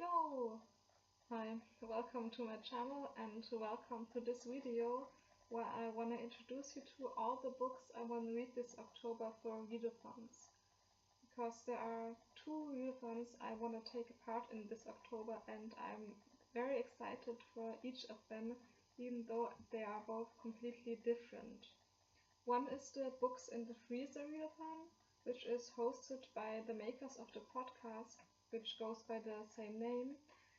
Yo! Hi, welcome to my channel and welcome to this video where I want to introduce you to all the books I want to read this October for readathons. Because there are two readathons I want to take part in this October and I'm very excited for each of them, even though they are both completely different. One is the Books in the Freezer readathon, which is hosted by the makers of the podcast, which goes by the same name,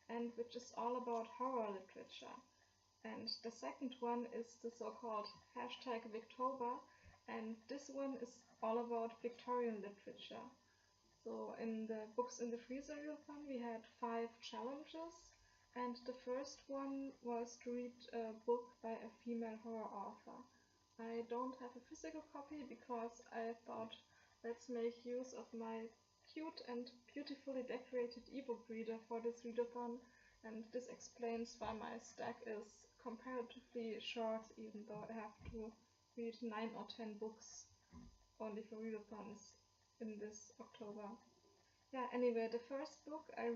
and which is all about horror literature. And the second one is the so-called #Victober, and this one is all about Victorian literature. So in the Books in the Freezer readathon we had 5 challenges, and the first one was to read a book by a female horror author. I don't have a physical copy because I thought, let's make use of my cute and beautifully decorated ebook reader for this readathon, and this explains why my stack is comparatively short, even though I have to read 9 or 10 books only for readathons in this October. Yeah, anyway, the first book I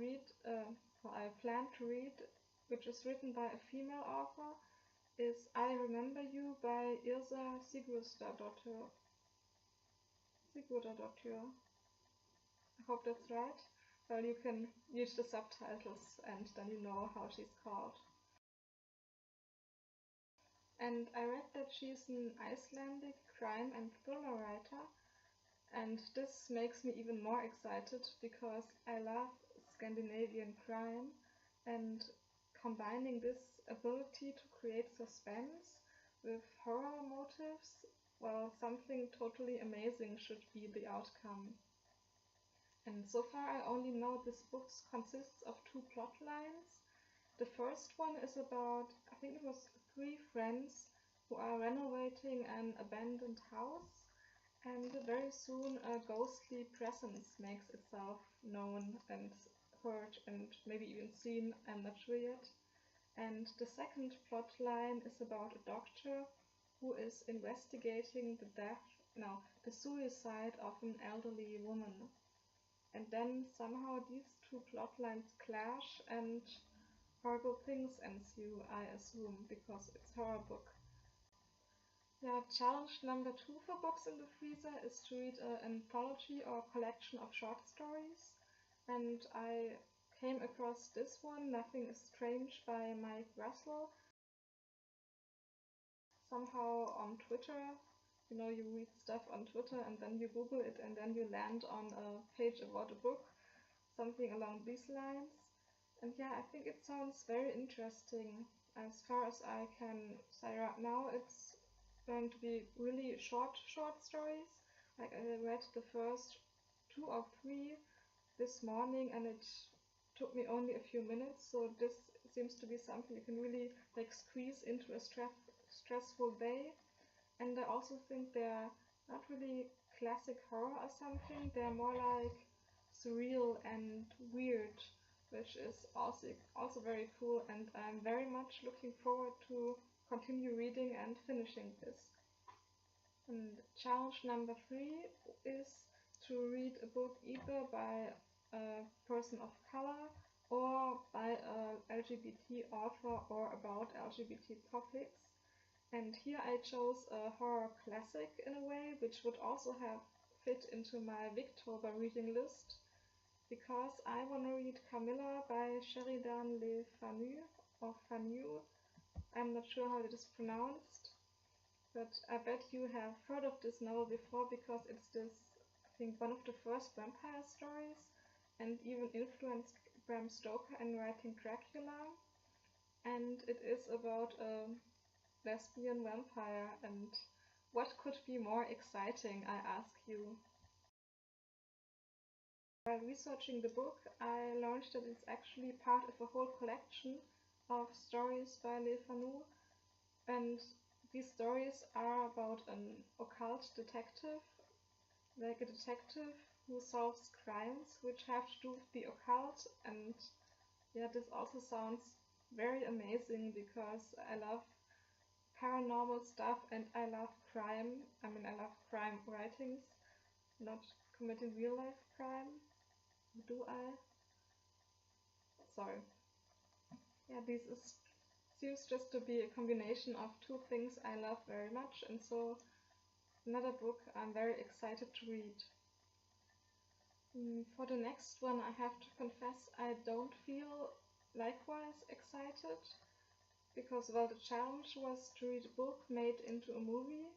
plan to read, which is written by a female author, is I Remember You by Yrsa Sigurðardóttir. I hope that's right. Well, you can read the subtitles and then you know how she's called. And I read that she's an Icelandic crime and thriller writer, and this makes me even more excited because I love Scandinavian crime, and combining this ability to create suspense with horror motives, well, something totally amazing should be the outcome. And so far I only know this book consists of 2 plot lines. The first one is about, I think it was 3 friends who are renovating an abandoned house, and very soon a ghostly presence makes itself known and heard and maybe even seen, I'm not sure yet. And the second plot line is about a doctor who is investigating the suicide of an elderly woman. And then somehow these 2 plot lines clash and horrible things ensue, I assume, because it's a horror book. Yeah, challenge number 2 for Books in the Freezer is to read an anthology or collection of short stories. And I came across this one, Nothing is Strange by Mike Russell, somehow on Twitter. You know, you read stuff on Twitter and then you Google it and then you land on a page about a book, something along these lines. And yeah, I think it sounds very interesting. As far as I can say right now, it's going to be really short stories. Like I read the first 2 or 3 this morning and it took me only a few minutes, so this seems to be something you can really like squeeze into a stressful day. And I also think they're not really classic horror or something, they're more like surreal and weird, which is also very cool, and I'm very much looking forward to continue reading and finishing this. And challenge number 3 is to read a book either by a person of color or by a LGBT author or about LGBT topics. And here I chose a horror classic in a way, which would also have fit into my Victober reading list, because I want to read Camilla by Sheridan Le Fanu, or Fanu. I'm not sure how it is pronounced, but I bet you have heard of this novel before because it's I think, one of the first vampire stories, and even influenced Bram Stoker in writing Dracula. And it is about a lesbian vampire, and what could be more exciting, I ask you? While researching the book, I learned that it's actually part of a whole collection of stories by Le Fanu, and these stories are about an occult detective, like a detective who solves crimes which have to do with the occult. And yeah, this also sounds very amazing because I love paranormal stuff and I love crime. I mean, I love crime writings, not committing real life crime. Do I? sorry. Yeah, this seems just to be a combination of two things I love very much, and so another book I'm very excited to read. For the next one, I have to confess I don't feel likewise excited, because, well, the challenge was to read a book made into a movie,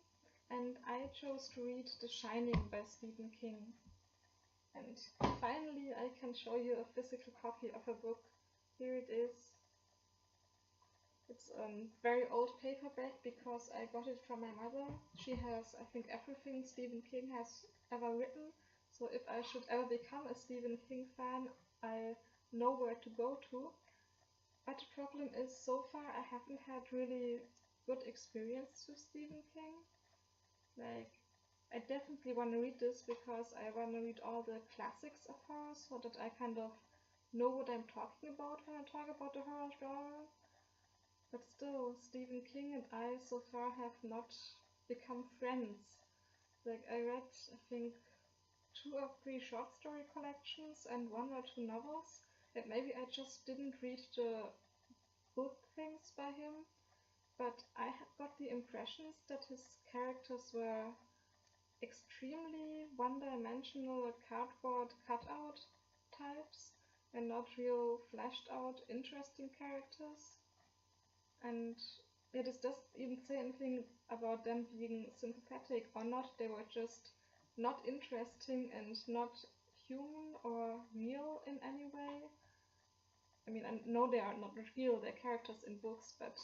and I chose to read The Shining by Stephen King. And finally I can show you a physical copy of a book. Here it is. It's a very old paperback because I got it from my mother. She has, I think, everything Stephen King has ever written, so if I should ever become a Stephen King fan, I know where to go to. But the problem is, so far I haven't had really good experience with Stephen King. Like, I definitely want to read this because I want to read all the classics of horror, so that I kind of know what I'm talking about when I talk about the horror genre. But still, Stephen King and I so far have not become friends. Like, I read, I think, 2 or 3 short story collections and 1 or 2 novels, and maybe I just didn't read the good things by him, but I had got the impressions that his characters were extremely one-dimensional cardboard cutout types and not real fleshed out interesting characters. And yeah, this doesn't even say anything about them being sympathetic or not. They were just not interesting and not human or real in any way. I mean, I know they are not real, they're characters in books, but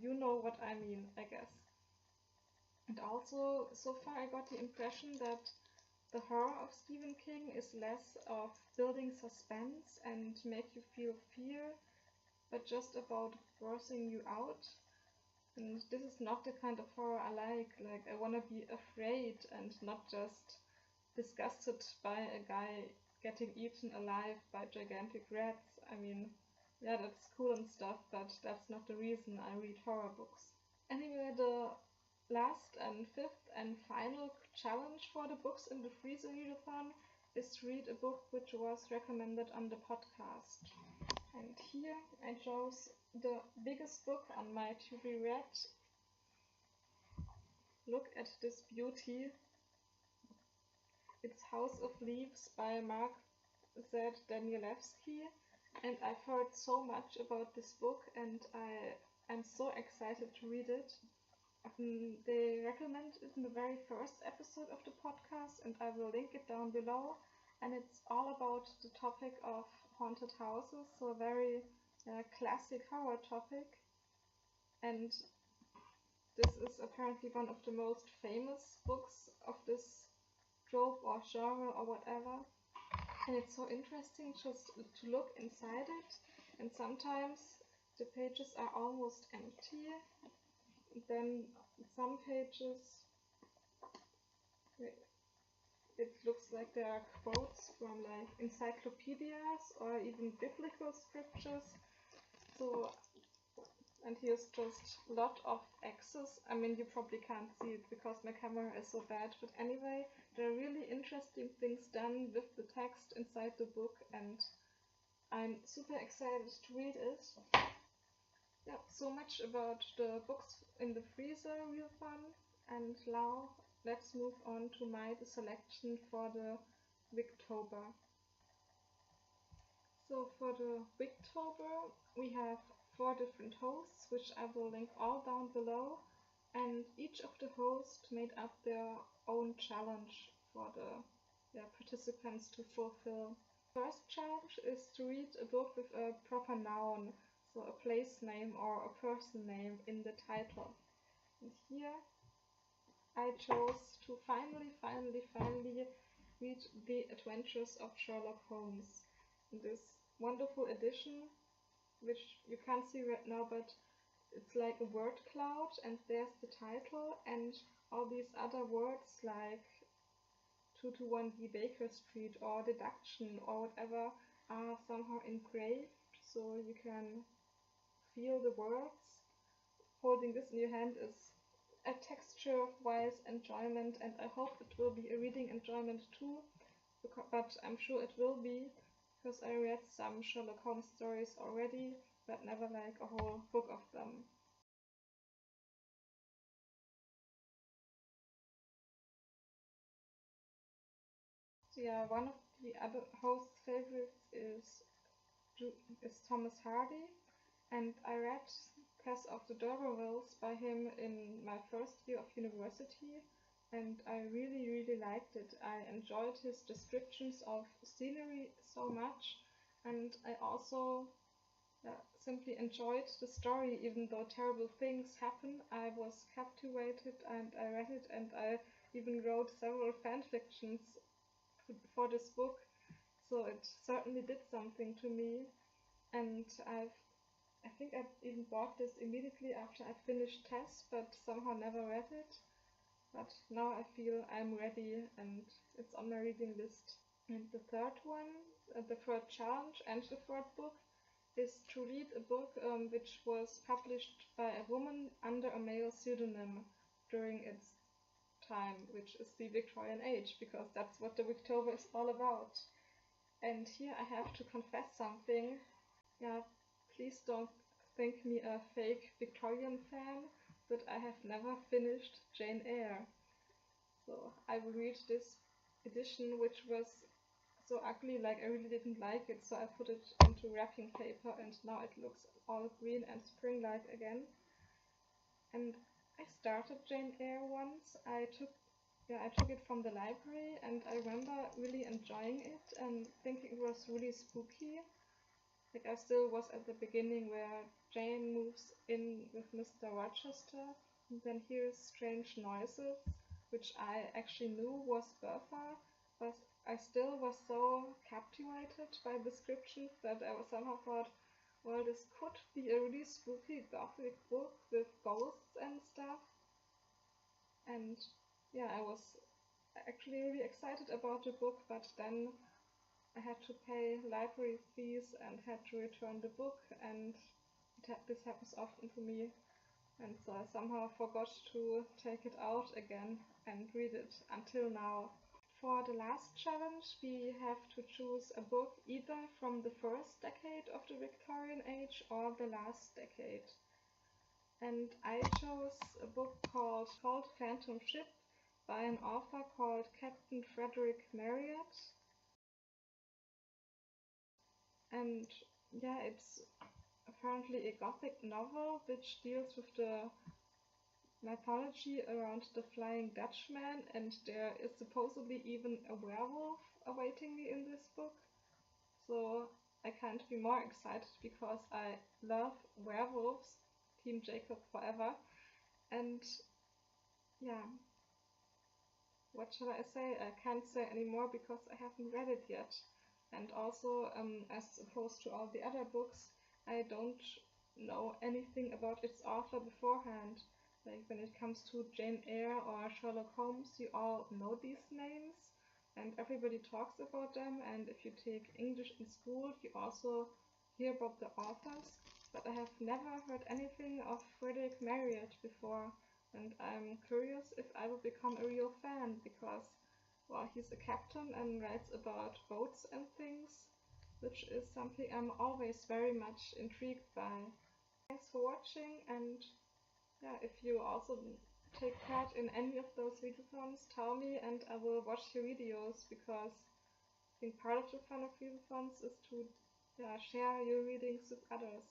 you know what I mean, I guess. And also, so far I got the impression that the horror of Stephen King is less of building suspense and make you feel fear, but just about forcing you out. And this is not the kind of horror I like. Like, I wanna be afraid and not just disgusted by a guy getting eaten alive by gigantic rats. I mean, yeah, that's cool and stuff, but that's not the reason I read horror books. Anyway, the last and 5th and final challenge for the books in the Freezer Readathon is to read a book which was recommended on the podcast. And here I chose the biggest book on my to be read. Look at this beauty. It's House of Leaves by Mark Z. Danielewski, and I've heard so much about this book and I am so excited to read it. They recommend it in the very first episode of the podcast, and I will link it down below. And it's all about the topic of haunted houses, so a very classic horror topic. And this is apparently one of the most famous books of this trope or genre or whatever. And it's so interesting just to look inside it, and sometimes the pages are almost empty. Then some pages, it looks like there are quotes from like encyclopedias or even biblical scriptures. So, and here's just a lot of X's. I mean, you probably can't see it because my camera is so bad, but anyway, there are really interesting things done with the text inside the book, and I'm super excited to read it. Yeah, so much about the books in the Freezer Readathon, and now let's move on to my selection for the Wicktober. So for the Wicktober we have 4 different hosts, which I will link all down below, and each of the hosts made up their own challenge for the participants to fulfill. First challenge is to read a book with a proper noun, so a place name or a person name in the title. And here I chose to finally read The Adventures of Sherlock Holmes. In this wonderful edition, which you can't see right now, but it's like a word cloud, and there's the title, and all these other words like 221B Baker Street or deduction or whatever are somehow engraved, so you can feel the words. Holding this in your hand is a texture-wise enjoyment, and I hope it will be a reading enjoyment too, but I'm sure it will be, because I read some Sherlock Holmes stories already, but never like a whole book of them. So yeah, one of the other host's favorites is Thomas Hardy, and I read Curse of the D'Urbervilles by him in my first year of university, and I really liked it. I enjoyed his descriptions of scenery so much, and I also simply enjoyed the story. Even though terrible things happen, I was captivated and I read it, and I even wrote several fan fictions for this book, so it certainly did something to me. And I think I even bought this immediately after I finished Tess, but somehow never read it. But now I feel I'm ready and it's on my reading list. And the third one, the third challenge and the third book, is to read a book which was published by a woman under a male pseudonym during its time, which is the Victorian age, because that's what the Victoria is all about. And here I have to confess something. Yeah, please don't think me a fake Victorian fan, but I have never finished Jane Eyre. So I will read this edition, which was so ugly, like I really didn't like it, so I put it into wrapping paper and now it looks all green and spring-like again. And I started Jane Eyre once. I took it from the library and I remember really enjoying it and thinking it was really spooky. Like I still was at the beginning where Jane moves in with Mr. Rochester and then hears strange noises, which I actually knew was Bertha, but I still was so captivated by the descriptions that I somehow thought, well, this could be a really spooky gothic book with ghosts and stuff. And yeah, I was actually really excited about the book, but then I had to pay library fees and had to return the book, and this happens often to me, and so I somehow forgot to take it out again and read it until now. For the last challenge, we have to choose a book either from the first decade of the Victorian age or the last decade. And I chose a book called Phantom Ship by an author called Captain Frederick Marryat. And yeah, it's apparently a gothic novel which deals with the mythology around the Flying Dutchman, and there is supposedly even a werewolf awaiting me in this book. So I can't be more excited because I love werewolves, Team Jacob forever. And yeah, what shall I say? I can't say anymore because I haven't read it yet. And also, as opposed to all the other books, I don't know anything about its author beforehand. Like when it comes to Jane Eyre or Sherlock Holmes, you all know these names and everybody talks about them, and if you take English in school, you also hear about the authors. But I have never heard anything of Frederick Marryat before, and I'm curious if I will become a real fan because, well, he's a captain and writes about boats and things, which is something I'm always very much intrigued by. Thanks for watching, and yeah, if you also take part in any of those readathons, tell me and I will watch your videos, because I think part of the fun of readathons is to share your readings with others.